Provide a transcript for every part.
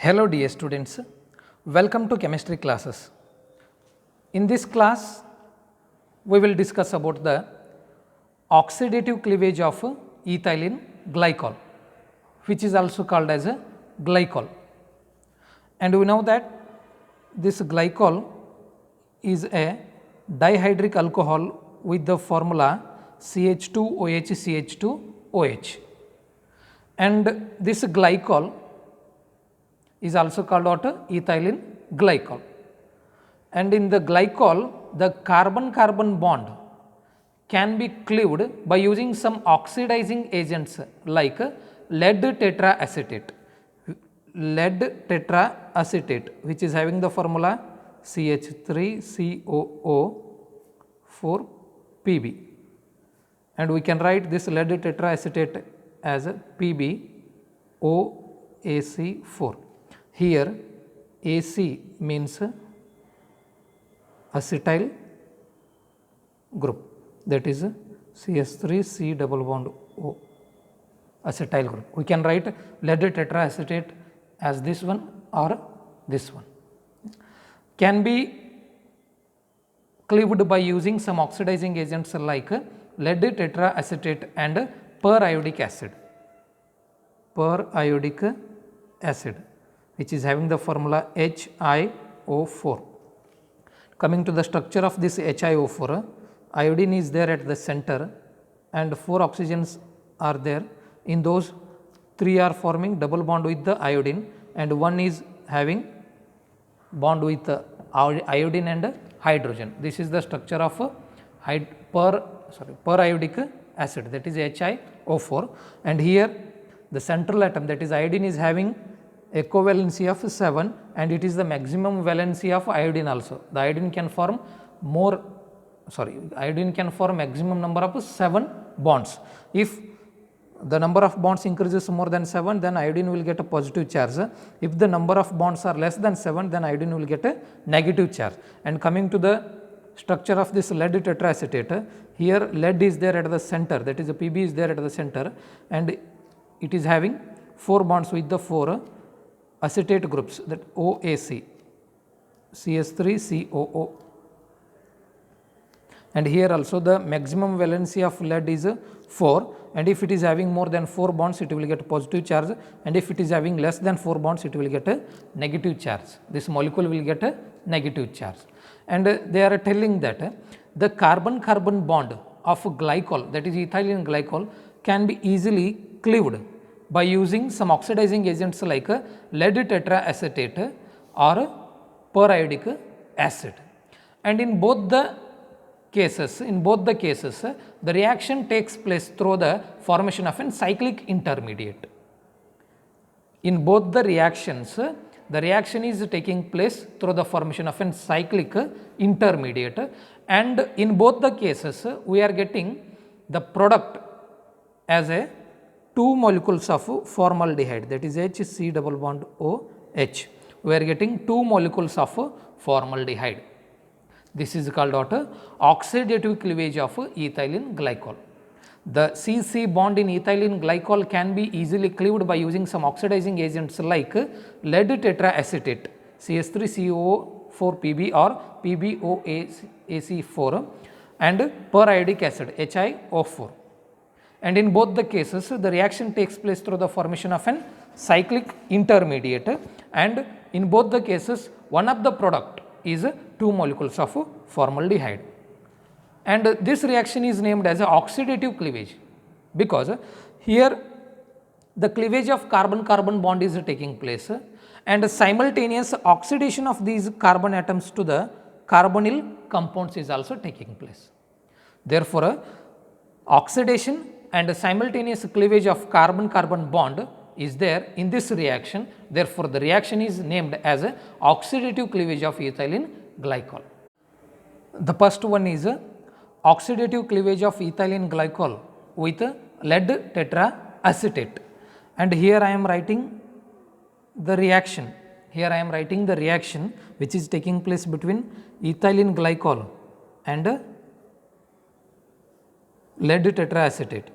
Hello dear students, welcome to chemistry classes. In this class, we will discuss about the oxidative cleavage of ethylene glycol, which is also called as a glycol. And we know that this glycol is a dihydric alcohol with the formula CH2OH CH2OH. And this glycol is also called what? Ethylene glycol. And in the glycol, the carbon-carbon bond can be cleaved by using some oxidizing agents like lead tetraacetate. Lead tetraacetate, which is having the formula CH3COO4Pb. And we can write this lead tetraacetate as PbOAC4. Here AC means acetyl group, that is CH3C double bond O, acetyl group. We can write lead tetraacetate as this one or this one. Can be cleaved by using some oxidizing agents like lead tetraacetate and periodic acid. Periodic acid, which is having the formula HiO4. Coming to the structure of this HiO4, iodine is there at the center and 4 oxygens are there. In those, 3 are forming double bond with the iodine and 1 is having bond with iodine and hydrogen. This is the structure of periodic acid, that is HiO4, and here the central atom, that is iodine, is having a covalency of 7 and it is the maximum valency of iodine also. The iodine can form maximum number of 7 bonds. If the number of bonds increases more than 7, then iodine will get a positive charge. If the number of bonds are less than 7, then iodine will get a negative charge. And coming to the structure of this lead tetraacetate, here lead is there at the center, that is the Pb is there at the center, and it is having 4 bonds with the 4 acetate groups, that OAC, CH3COO. And here also the maximum valency of lead is 4, and if it is having more than 4 bonds, it will get a positive charge, and if it is having less than 4 bonds, it will get a negative charge. This molecule will get a negative charge. And they are telling that the carbon-carbon bond of glycol, that is ethylene glycol, can be easily cleaved by using some oxidizing agents like lead tetraacetate or periodic acid. And in both the cases, the reaction takes place through the formation of a cyclic intermediate. In both the reactions, the reaction is taking place through the formation of a cyclic intermediate, and in both the cases, we are getting the product as a 2 molecules of formaldehyde, that is HC double bond OH. We are getting 2 molecules of formaldehyde. This is called what? Oxidative cleavage of ethylene glycol. The CC bond in ethylene glycol can be easily cleaved by using some oxidizing agents like lead tetraacetate, CH3COO4Pb or PbOAC4, and periodic acid, HiO4. And in both the cases, the reaction takes place through the formation of an cyclic intermediate, and in both the cases, one of the product is 2 molecules of formaldehyde. And this reaction is named as a oxidative cleavage because here the cleavage of carbon-carbon bond is taking place and simultaneous oxidation of these carbon atoms to the carbonyl compounds is also taking place. Therefore, oxidation and simultaneous cleavage of carbon-carbon bond is there in this reaction. Therefore, the reaction is named as a oxidative cleavage of ethylene glycol. The first one is oxidative cleavage of ethylene glycol with lead tetraacetate, and here I am writing the reaction. Which is taking place between ethylene glycol and lead tetraacetate.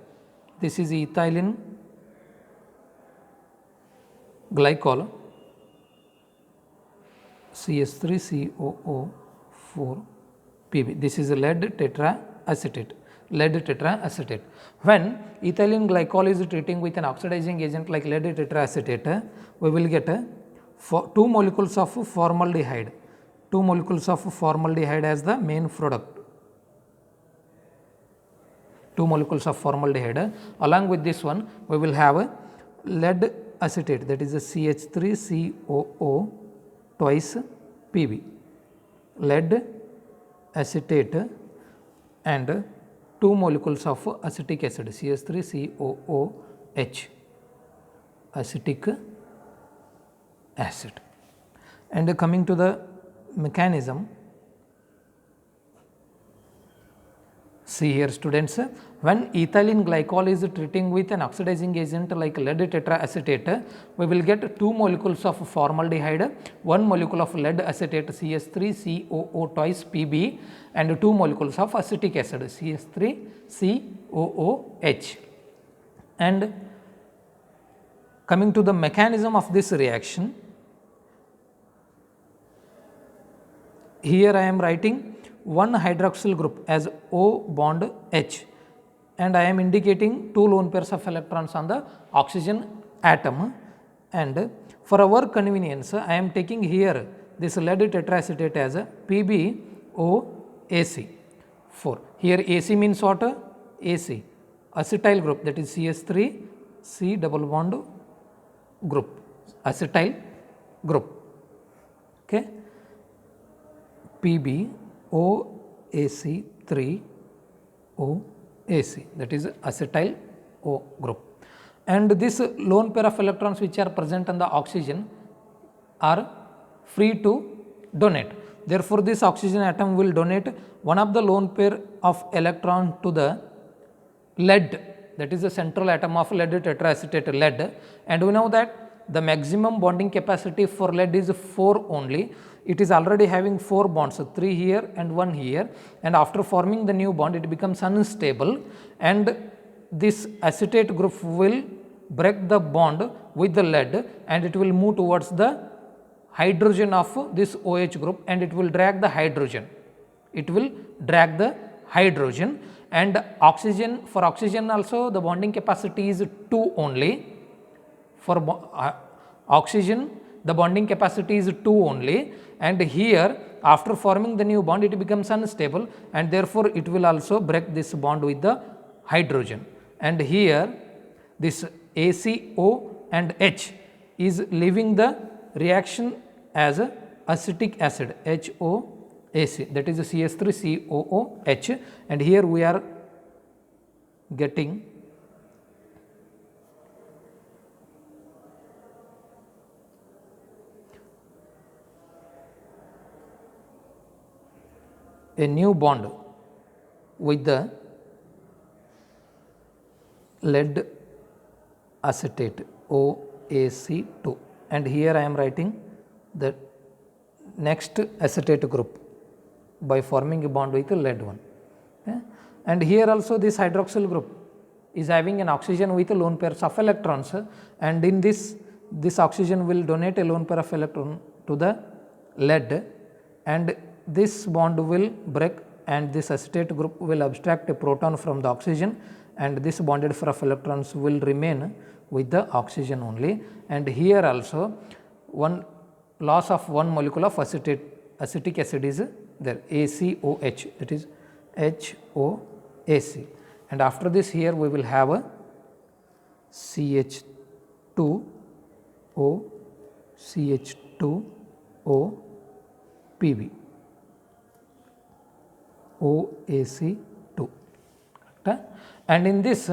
This is ethylene glycol CH3COO4 Pb. This is lead tetraacetate. Lead tetraacetate. When ethylene glycol is treating with an oxidizing agent like lead tetraacetate, we will get 2 molecules of formaldehyde. 2 molecules of formaldehyde as the main product. 2 molecules of formaldehyde. Along with this one, we will have lead acetate, that is a CH3COO twice Pb. Lead acetate and 2 molecules of acetic acid, CH3COOH, acetic acid. And coming to the mechanism, see here students, when ethylene glycol is treating with an oxidizing agent like lead tetraacetate, we will get 2 molecules of formaldehyde, 1 molecule of lead acetate CH3COO twice Pb and 2 molecules of acetic acid CH3COOH. And coming to the mechanism of this reaction, here I am writing one hydroxyl group as O bond H, and I am indicating 2 lone pairs of electrons on the oxygen atom, and for our convenience I am taking here this lead tetraacetate as a PbOAc4. Here AC means what? AC, acetyl group, that is CH3 C double bond group, acetyl group. Okay. PbOAc3 OAc, that is acetyl O group. And this lone pair of electrons which are present on the oxygen are free to donate. Therefore, this oxygen atom will donate one of the lone pair of electron to the lead, that is the central atom of lead tetraacetate lead, and we know that the maximum bonding capacity for lead is 4 only. It is already having 4 bonds, 3 here and 1 here, and after forming the new bond it becomes unstable, and this acetate group will break the bond with the lead and it will move towards the hydrogen of this OH group and it will drag the hydrogen. It will drag the hydrogen, and oxygen, for oxygen also the bonding capacity is 2 only. For oxygen the bonding capacity is 2 only, and here after forming the new bond it becomes unstable and therefore it will also break this bond with the hydrogen, and here this ACO and H is leaving the reaction as a acetic acid HOAc, that is CH3COOH, and here we are getting a new bond with the lead acetate OAc2, and here I am writing the next acetate group by forming a bond with the lead one. Okay. And here also this hydroxyl group is having an oxygen with a lone pairs of electrons, and in this oxygen will donate a lone pair of electron to the lead, and this bond will break and this acetate group will abstract a proton from the oxygen, and this bonded pair of electrons will remain with the oxygen only, and here also one loss of one molecule of acetic acid is there, ACOH, that is HOAc, and after this here we will have a CH2O CH2O Pb OAc2. And in this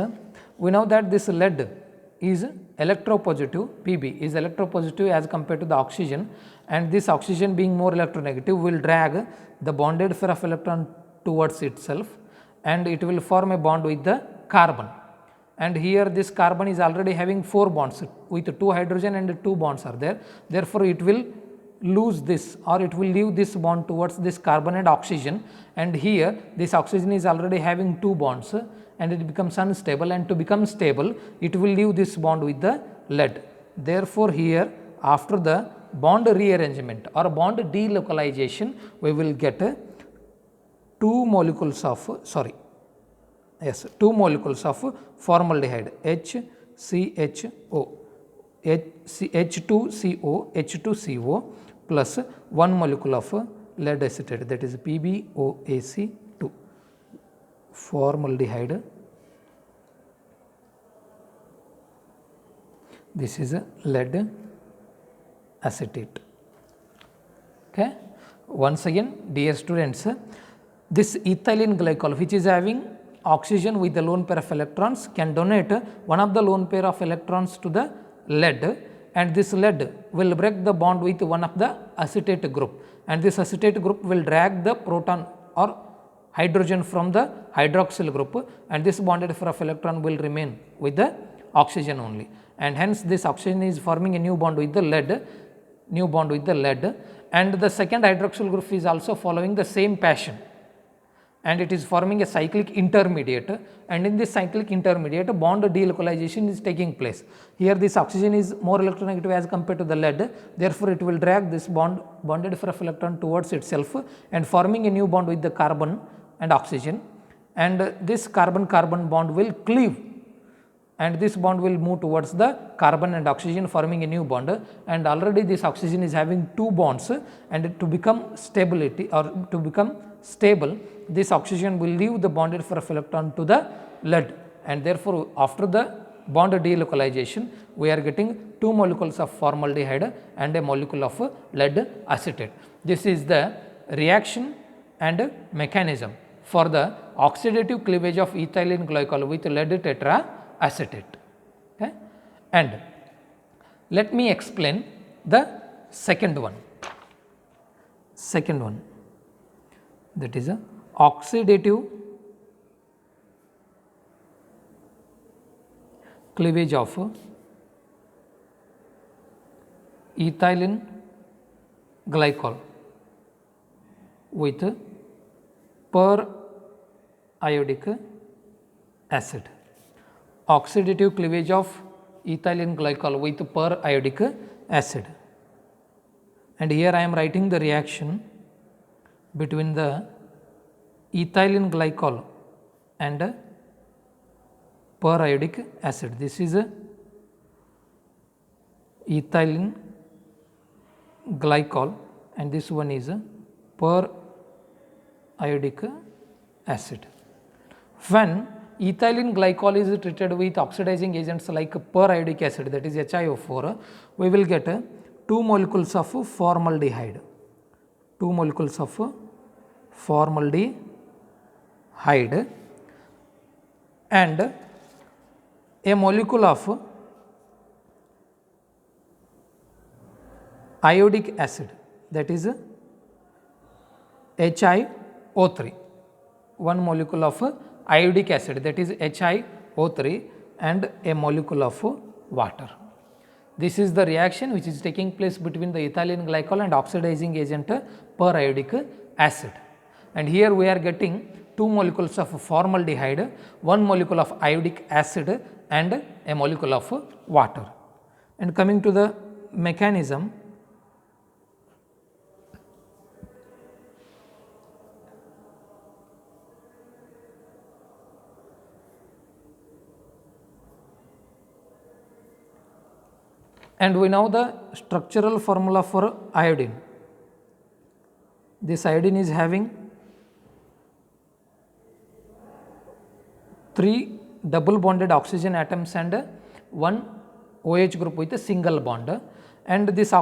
we know that this lead is electropositive, Pb is electropositive as compared to the oxygen, and this oxygen being more electronegative will drag the bonded pair of electron towards itself and it will form a bond with the carbon, and here this carbon is already having 4 bonds with 2 hydrogen and 2 bonds are there, therefore it will lose this or it will leave this bond towards this carbon and oxygen, and here this oxygen is already having 2 bonds and it becomes unstable, and to become stable it will leave this bond with the lead. Therefore, here after the bond rearrangement or bond delocalization, we will get 2 molecules of formaldehyde HCHO, H2CO plus 1 molecule of lead acetate, that is PbOAc2, formaldehyde. This is a lead acetate. Okay. Once again, dear students, this ethylene glycol, which is having oxygen with the lone pair of electrons, can donate one of the lone pair of electrons to the lead, and this lead will break the bond with one of the acetate group, and this acetate group will drag the proton or hydrogen from the hydroxyl group, and this bonded pair of electron will remain with the oxygen only, and hence this oxygen is forming a new bond with the lead, and the second hydroxyl group is also following the same pattern, and it is forming a cyclic intermediate, and in this cyclic intermediate bond delocalization is taking place. Here this oxygen is more electronegative as compared to the lead, therefore it will drag this bonded pair of electron towards itself and forming a new bond with the carbon and oxygen, and this carbon-carbon bond will cleave, and this bond will move towards the carbon and oxygen forming a new bond, and already this oxygen is having 2 bonds, and to become stable, this oxygen will leave the bonded pair of electron to the lead, and therefore after the bond delocalization we are getting 2 molecules of formaldehyde and a molecule of lead acetate. This is the reaction and mechanism for the oxidative cleavage of ethylene glycol with lead tetraacetate. Okay. And let me explain the second one, that is a oxidative cleavage of ethylene glycol with periodic acid. Oxidative cleavage of ethylene glycol with periodic acid, and here I am writing the reaction between the ethylene glycol and periodic acid. This is a ethylene glycol and this one is a periodic acid. When ethylene glycol is treated with oxidizing agents like periodic acid, that is HiO4, we will get 2 molecules of formaldehyde, and a molecule of iodic acid, that is HiO3, 1 molecule of iodic acid, that is HiO3, and a molecule of water. This is the reaction which is taking place between the ethylene glycol and oxidizing agent periodic acid, and here we are getting 2 molecules of formaldehyde, 1 molecule of iodic acid and a molecule of water. And coming to the mechanism, and we know the structural formula for iodine. This iodine is having 3 double bonded oxygen atoms and 1 OH group with a single bond, and this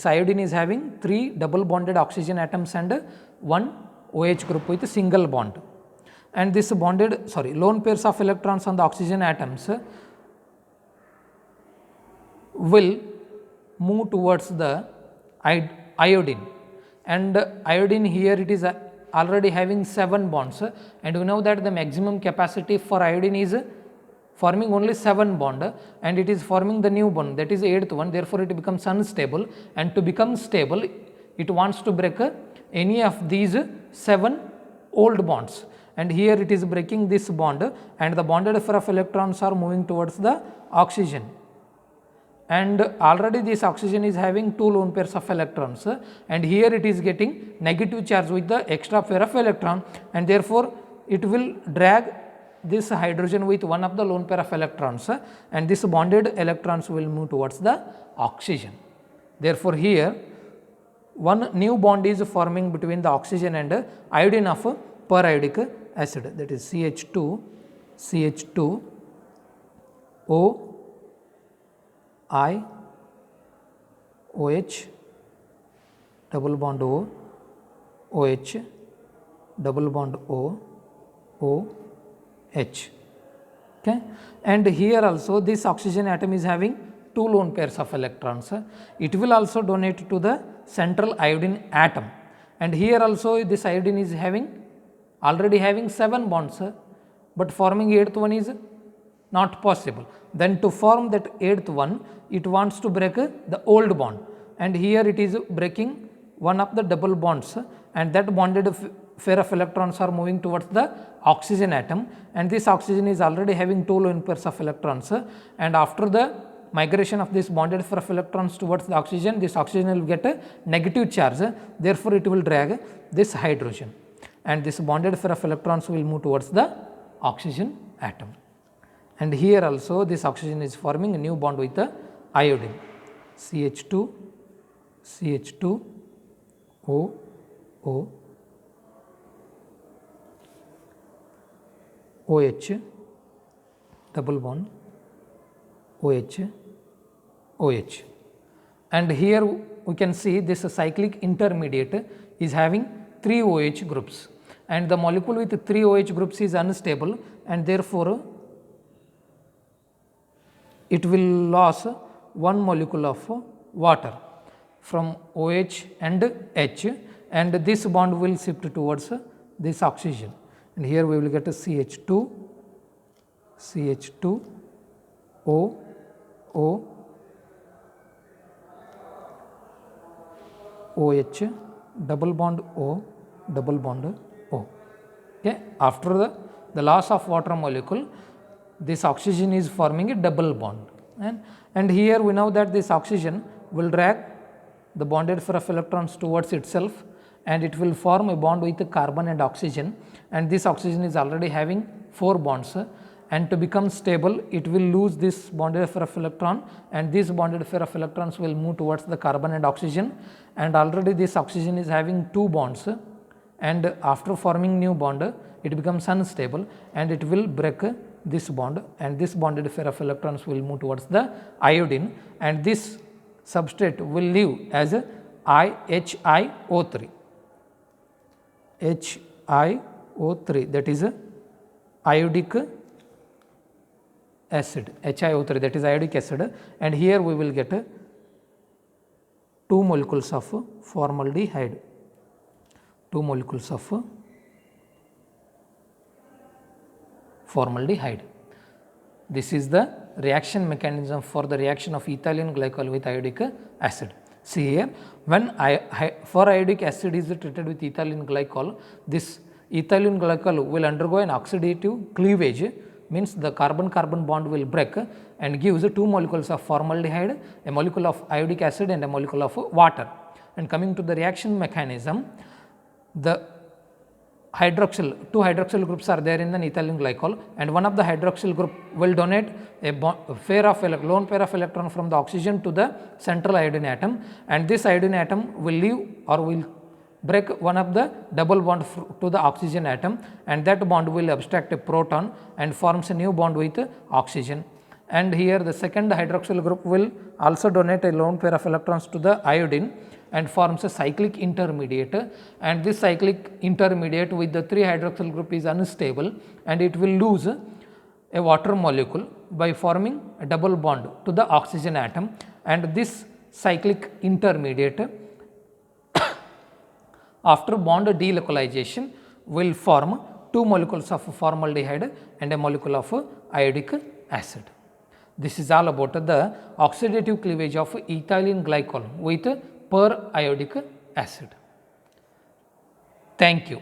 iodine is having 3 double bonded oxygen atoms and 1 OH group with a single bond, and this lone pairs of electrons on the oxygen atoms will move towards the iodine, and iodine here it is already having 7 bonds, and we know that the maximum capacity for iodine is forming only 7 bond, and it is forming the new bond, that is 8th one, therefore it becomes unstable, and to become stable it wants to break any of these 7 old bonds, and here it is breaking this bond, and the bonded pair of electrons are moving towards the oxygen, and already this oxygen is having 2 lone pairs of electrons, and here it is getting negative charge with the extra pair of electron, and therefore it will drag this hydrogen with one of the lone pair of electrons, and this bonded electrons will move towards the oxygen. Therefore, here one new bond is forming between the oxygen and iodine of periodic acid, that is CH2 O I OH double bond O OH double bond O OH. Okay. And here also this oxygen atom is having 2 lone pairs of electrons. It will also donate to the central iodine atom, and here also this iodine is already having 7 bonds, but forming 8th one is not possible. Then to form that 8th one, it wants to break the old bond, and here it is breaking one of the double bonds, and that bonded pair of electrons are moving towards the oxygen atom, and this oxygen is already having 2 lone pairs of electrons, and after the migration of this bonded pair of electrons towards the oxygen, this oxygen will get a negative charge, therefore it will drag this hydrogen, and this bonded pair of electrons will move towards the oxygen atom. And here also this oxygen is forming a new bond with the iodine, CH2 O OH double bond OH. And here we can see this cyclic intermediate is having 3 OH groups, and the molecule with 3 OH groups is unstable, and therefore it will lose one molecule of water from OH and H, and this bond will shift towards this oxygen, and here we will get a CH2 O OH double bond O double bond O. Okay. After the loss of water molecule, this oxygen is forming a double bond, and here we know that this oxygen will drag the bonded pair of electrons towards itself, and it will form a bond with the carbon and oxygen, and this oxygen is already having 4 bonds, and to become stable it will lose this bonded pair of electron, and this bonded pair of electrons will move towards the carbon and oxygen, and already this oxygen is having 2 bonds, and after forming new bond it becomes unstable, and it will break this bond, and this bonded pair of electrons will move towards the iodine, and this substrate will leave as HiO3, that is iodic acid, HiO3, that is iodic acid, and here we will get 2 molecules of formaldehyde, 2 molecules of formaldehyde. This is the reaction mechanism for the reaction of ethylene glycol with iodic acid. See here, when for iodic acid is treated with ethylene glycol, this ethylene glycol will undergo an oxidative cleavage, means the carbon-carbon bond will break and gives 2 molecules of formaldehyde, a molecule of iodic acid and a molecule of water. And coming to the reaction mechanism, the two hydroxyl groups are there in the ethylene glycol, and one of the hydroxyl group will donate a lone pair of electron from the oxygen to the central iodine atom, and this iodine atom will leave or will break one of the double bond to the oxygen atom, and that bond will abstract a proton and forms a new bond with oxygen. And here the second hydroxyl group will also donate a lone pair of electrons to the iodine and forms a cyclic intermediate, and this cyclic intermediate with the 3 hydroxyl group is unstable, and it will lose a water molecule by forming a double bond to the oxygen atom, and this cyclic intermediate after bond delocalization will form 2 molecules of formaldehyde and a molecule of iodic acid. This is all about the oxidative cleavage of ethylene glycol with per iodic acid. Thank you.